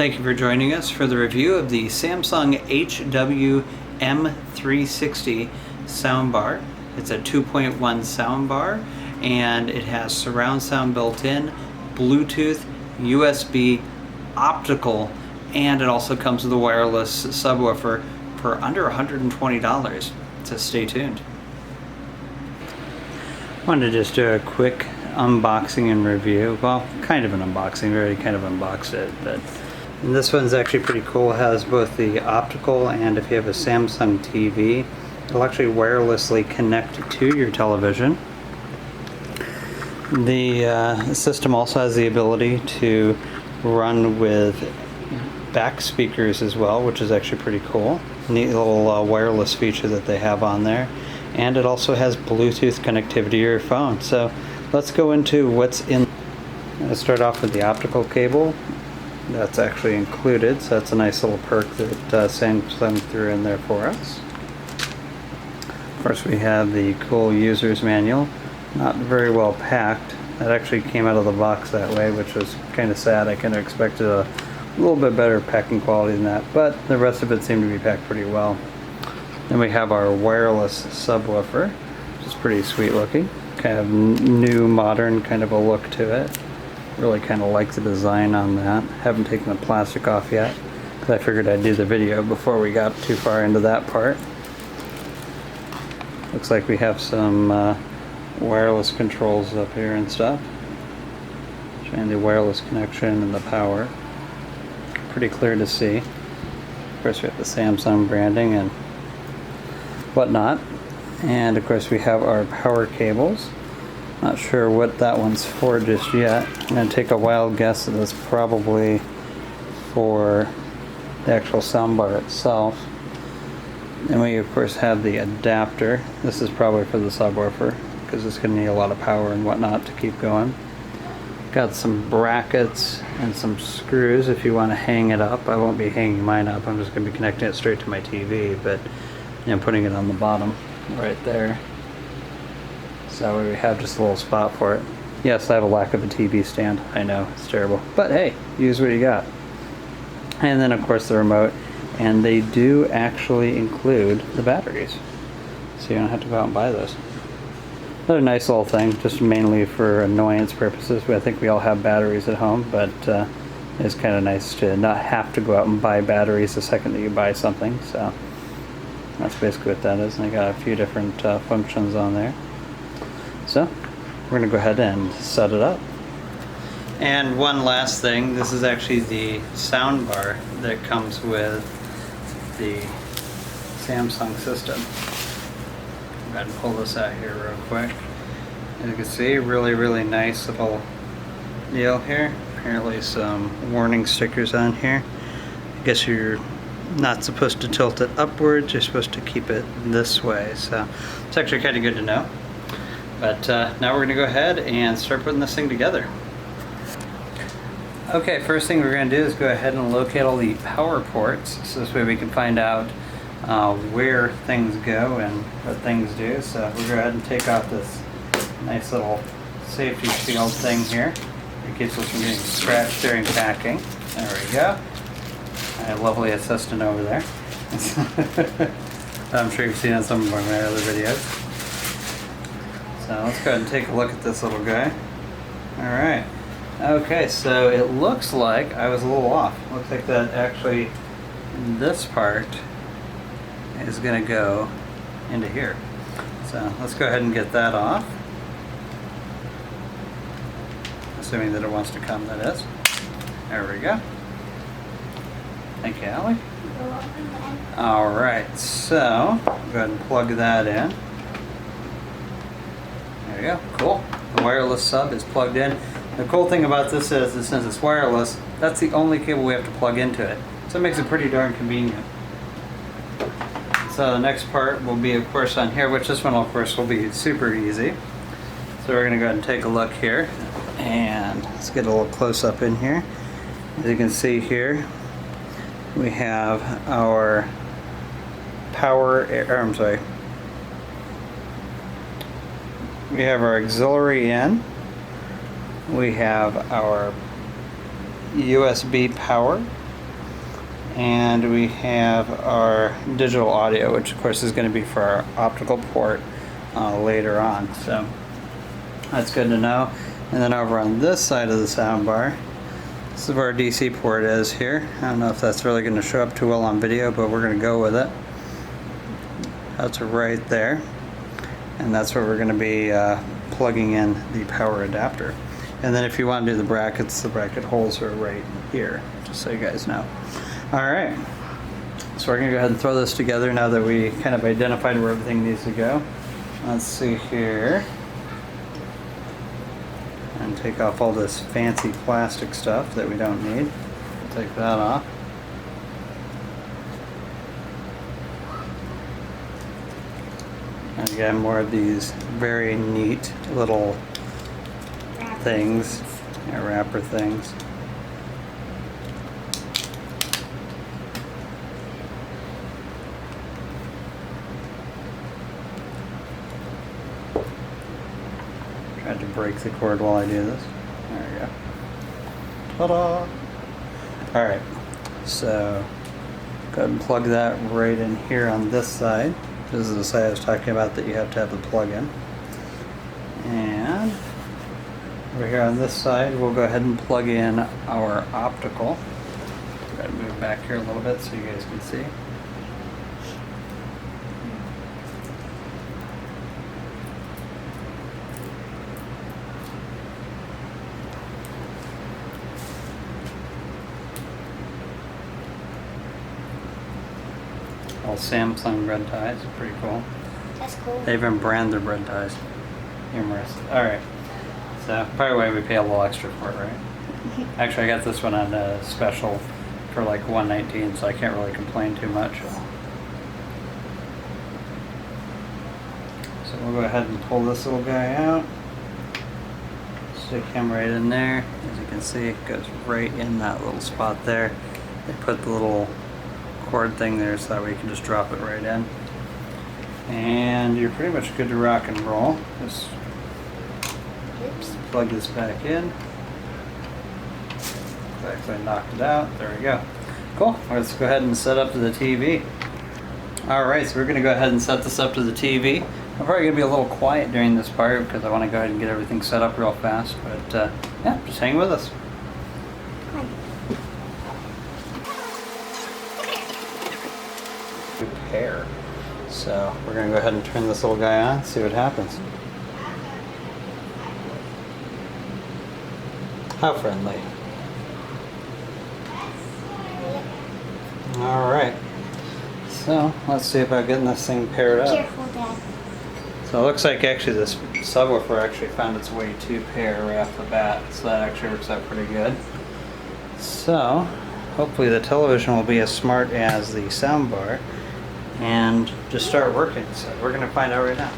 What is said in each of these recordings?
Thank you for joining us for the review of the Samsung HW-M360 soundbar. It's a 2.1 soundbar and it has surround sound built in, Bluetooth, USB, optical, and it also comes with a wireless subwoofer for under $120. So stay tuned. I wanted to just do a quick unboxing and review. Well, kind of an unboxing. We already kind of unboxed it, but this one's actually pretty cool. It has both the optical and if you have a Samsung TV, it'll actually wirelessly connect to your television. The system also has the ability to run with back speakers as well, which is actually pretty cool. Neat little wireless feature that they have on there. And it also has Bluetooth connectivity to your phone. So let's go into what's in. Let's start off with the optical cable. That's actually included, so that's a nice little perk that Samsung threw in there for us. Of course, we have the cool user's manual. Not very well packed. That actually came out of the box that way, which was kind of sad. I kind of expected a little bit better packing quality than that, but the rest of it seemed to be packed pretty well. Then we have our wireless subwoofer, which is pretty sweet looking. Kind of new, modern kind of a look to it. Really kind of like the design on that. Haven't taken the plastic off yet, because I figured I'd do the video before we got too far into that part. Looks like we have some wireless controls up here and stuff. Showing the wireless connection and the power. Pretty clear to see. Of course we have the Samsung branding and whatnot. And of course we have our power cables. Not sure what that one's for just yet. I'm going to take a wild guess that it's probably for the actual soundbar itself. And we of course have the adapter. This is probably for the subwoofer because it's going to need a lot of power and whatnot to keep going. Got some brackets and some screws if you want to hang it up. I won't be hanging mine up. I'm just going to be connecting it straight to my TV, but putting it on the bottom right there. So that way we have just a little spot for it. Yes, I have a lack of a TV stand. I know, it's terrible. But hey, use what you got. And then of course the remote. And they do actually include the batteries. So you don't have to go out and buy those. Another nice little thing, just mainly for annoyance purposes. I think we all have batteries at home, but it's kind of nice to not have to go out and buy batteries the second that you buy something. So that's basically what that is. And I got a few different functions on there. So we're going to go ahead and set it up. And one last thing, this is actually the soundbar that comes with the Samsung system. Go ahead and pull this out here real quick. As you can see, really nice little deal here. Apparently some warning stickers on here. I guess you're not supposed to tilt it upwards, you're supposed to keep it this way. So it's actually kind of good to know. But now we're going to go ahead and start putting this thing together. Okay, first thing we're going to do is go ahead and locate all the power ports, so this way we can find out where things go and what things do. So we'll go ahead and take off this nice little safety shield thing here. It keeps us from getting scratched during packing. There we go. I have lovely assistant over there. I'm sure you've seen it in some of my other videos. So let's go ahead and take a look at this little guy. Alright. Okay, so it looks like I was a little off. Looks like that actually this part is going to go into here. So let's go ahead and get that off. Assuming that it wants to come, that is. There we go. Thank you, Allie. Alright, so go ahead and plug that in. There you go, cool. The wireless sub is plugged in. The cool thing about this is that since it's wireless, that's the only cable we have to plug into it. So it makes it pretty darn convenient. So the next part will be of course on here, which this one of course will be super easy. So we're going to go ahead and take a look here. And let's get a little close up in here. As you can see here, we have our we have our auxiliary in, we have our USB power, And we have our digital audio, which of course is going to be for our optical port later on. So that's good to know. And then over on this side of the soundbar, this is where our DC port is here. I don't know if that's really going to show up too well on video, but we're going to go with it. That's right there. And that's where we're going to be plugging in the power adapter. And then if you want to do the brackets, the bracket holes are right here, just so you guys know. Alright, so we're going to go ahead and throw this together now that we kind of identified where everything needs to go. Let's see here. And take off all this fancy plastic stuff that we don't need. Take that off. And again, more of these very neat little things, wrapper things. Tried to break the cord while I do this. There we go. Ta-da! Alright, so go ahead and plug that right in here on this side. This is the side I was talking about that you have to have the plug in. And over here on this side, we'll go ahead and plug in our optical. Got to move back here a little bit so you guys can see. All Samsung bread ties, pretty cool. That's cool. They even brand their bread ties. Humorous. Alright, so by the way, we pay a little extra for it, right? Actually, I got this one on a special for like $119, so I can't really complain too much. So we'll go ahead and pull this little guy out. Stick him right in there. As you can see, it goes right in that little spot there. They put the little cord thing there so that way you can just drop it right in. And you're pretty much good to rock and roll. Just plug this back in. Actually knocked it out. There we go. Cool. Let's go ahead and set up to the TV. Alright, so we're going to go ahead and set this up to the TV. I'm probably going to be a little quiet during this part because I want to go ahead and get everything set up real fast. But yeah, just hang with us. Pair. So we're going to go ahead and turn this little guy on, see what happens. How friendly. Alright. So let's see about getting this thing paired up. Careful, Dad. So it looks like actually this subwoofer actually found its way to pair right off the bat, so that actually works out pretty good. So hopefully the television will be as smart as the soundbar and just start working. So we're going to find out right now.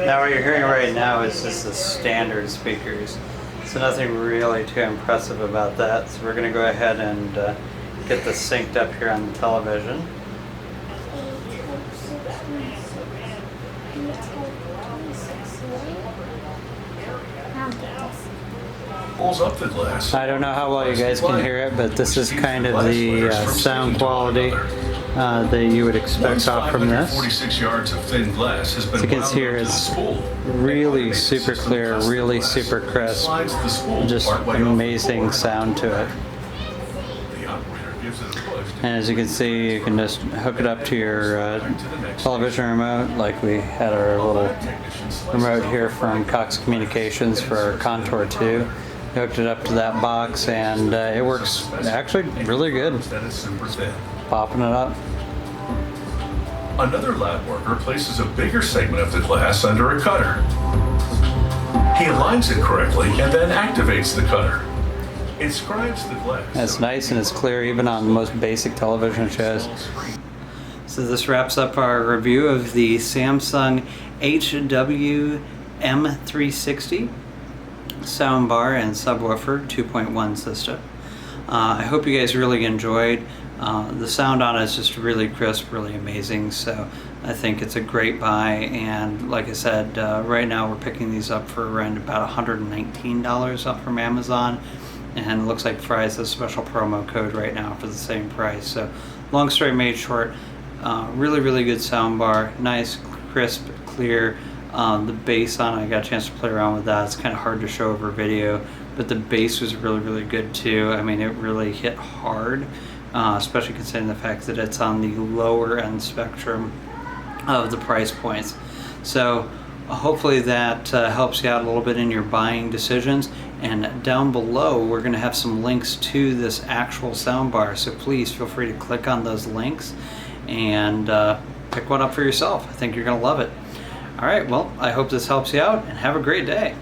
Now what you're hearing right now is just the standard speakers. So nothing really too impressive about that. So we're going to go ahead and get this synced up here on the television. Pulls up the glass. I don't know how well you guys can hear it, but this is kind of the sound quality that you would expect off from this. 46 yards of thin glass has been As you can see here, it's really super clear, really super crisp, just amazing sound to it. And as you can see, you can just hook it up to your television remote, like we had our little remote here from Cox Communications for our Contour 2. Hooked it up to that box, and it works actually really good. Popping it up. Another lab worker places a bigger segment of the glass under a cutter. He aligns it correctly and then activates the cutter. Inscribes the glass. It's nice and it's clear even on the most basic television shows. So this wraps up our review of the Samsung HW-M360 soundbar and subwoofer 2.1 system. I hope you guys really enjoyed. The sound on it is just really crisp, really amazing, so I think it's a great buy. And like I said, right now we're picking these up for around about $119 off from Amazon, and it looks like Fry's has a special promo code right now for the same price. So long story made short, really good soundbar, nice, crisp, clear. The bass on it, I got a chance to play around with that. It's kind of hard to show over video, but the bass was really good too. I mean, it really hit hard, especially considering the fact that it's on the lower end spectrum of the price points. So hopefully that helps you out a little bit in your buying decisions. And down below, we're going to have some links to this actual soundbar. So please feel free to click on those links and pick one up for yourself. I think you're going to love it. All right, well, I hope this helps you out, and have a great day.